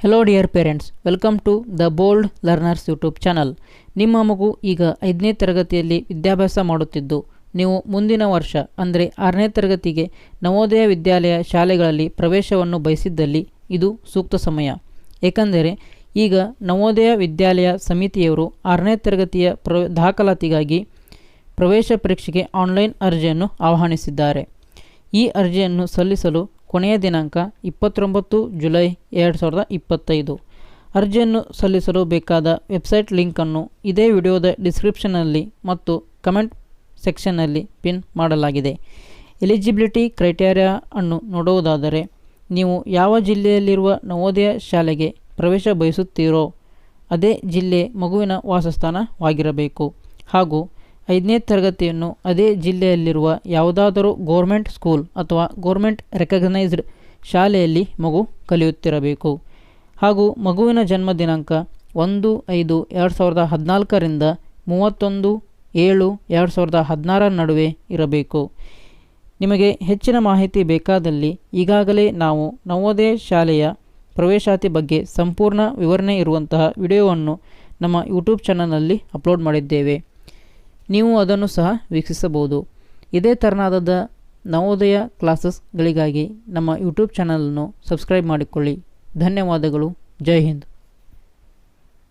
Hello dear parents, welcome to the bold learners YouTube channel. ನಿಮ್ಮ ಮಗು ಈಗ 5ನೇ ತರಗತಿಯಲ್ಲಿ ವಿದ್ಯಾಭ್ಯಾಸ ಮಾಡುತ್ತಿದ್ದು, ನೀವು ಮುಂದಿನ ವರ್ಷ ಅಂದರೆ 6ನೇ ತರಗತಿಗೆ ನವೋದಯ ವಿದ್ಯಾಲಯ ಶಾಲೆಗಳಲ್ಲಿ ಪ್ರವೇಶವನ್ನು ಬಯಸಿದ್ದಲ್ಲಿ ಇದು ಸೂಕ್ತ ಸಮಯ. ಏಕೆಂದರೆ ಈಗ ನವೋದಯ ವಿದ್ಯಾಲಯ ಸಮಿತಿಯವರು 6ನೇ ತರಗತಿಯ ದಾಖಲಾತಿಗಾಗಿ ಪ್ರವೇಶ ಪರೀಕ್ಷೆಗೆ ಆನ್ಲೈನ್ ಅರ್ಜಿಯನ್ನು ಆಹ್ವಾನಿಸಿದ್ದಾರೆ. ಈ ಅರ್ಜಿಯನ್ನು ಸಲ್ಲಿಸಲು ಕೊನೆಯ ದಿನಾಂಕ 29 ಜುಲೈ 2025. ಅರ್ಜಿಯನ್ನು ಸಲ್ಲಿಸಲು ಬೇಕಾದ ವೆಬ್ಸೈಟ್ ಲಿಂಕನ್ನು ಇದೇ ವಿಡಿಯೋದ ಡಿಸ್ಕ್ರಿಪ್ಷನ್ನಲ್ಲಿ ಮತ್ತು ಕಮೆಂಟ್ ಸೆಕ್ಷನ್ನಲ್ಲಿ ಪಿನ್ ಮಾಡಲಾಗಿದೆ. ಎಲಿಜಿಬಿಲಿಟಿ ಕ್ರೈಟೇರಿಯಾ ಅನ್ನು ನೋಡುವುದಾದರೆ, ನೀವು ಯಾವ ಜಿಲ್ಲೆಯಲ್ಲಿರುವ ನವೋದಯ ಶಾಲೆಗೆ ಪ್ರವೇಶ ಬಯಸುತ್ತೀರೋ ಅದೇ ಜಿಲ್ಲೆ ಮಗುವಿನ ವಾಸಸ್ಥಾನವಾಗಿರಬೇಕು ಹಾಗೂ 5ನೇ ತರಗತಿಯನ್ನು ಅದೇ ಜಿಲ್ಲೆಯಲ್ಲಿರುವ ಯಾವುದಾದರೂ ಗೋರ್ಮೆಂಟ್ ಸ್ಕೂಲ್ ಅಥವಾ ಗೋರ್ಮೆಂಟ್ ರೆಕಗ್ನೈಸ್ಡ್ ಶಾಲೆಯಲ್ಲಿ ಮಗು ಕಲಿಯುತ್ತಿರಬೇಕು ಹಾಗೂ ಮಗುವಿನ ಜನ್ಮ ದಿನಾಂಕ 1/5/2014 31/7/2016 ನಡುವೆ ಇರಬೇಕು. ನಿಮಗೆ ಹೆಚ್ಚಿನ ಮಾಹಿತಿ ಬೇಕಾದಲ್ಲಿ ಈಗಾಗಲೇ ನಾವು ನವೋದಯ ಶಾಲೆಯ ಪ್ರವೇಶಾತಿ ಬಗ್ಗೆ ಸಂಪೂರ್ಣ ವಿವರಣೆ ಇರುವಂತಹ ವಿಡಿಯೋವನ್ನು ನಮ್ಮ ಯೂಟ್ಯೂಬ್ ಚಾನಲ್ನಲ್ಲಿ ಅಪ್ಲೋಡ್ ಮಾಡಿದ್ದೇವೆ. ನೀವು ಅದನ್ನು ಸಹ ವೀಕ್ಷಿಸಬಹುದು. ಇದೇ ತೆರನಾದ ನವೋದಯ ಕ್ಲಾಸಸ್ಗಳಿಗಾಗಿ ನಮ್ಮ ಯೂಟ್ಯೂಬ್ ಚಾನಲನ್ನು ಸಬ್ಸ್ಕ್ರೈಬ್ ಮಾಡಿಕೊಳ್ಳಿ. ಧನ್ಯವಾದಗಳು. ಜೈ ಹಿಂದ್.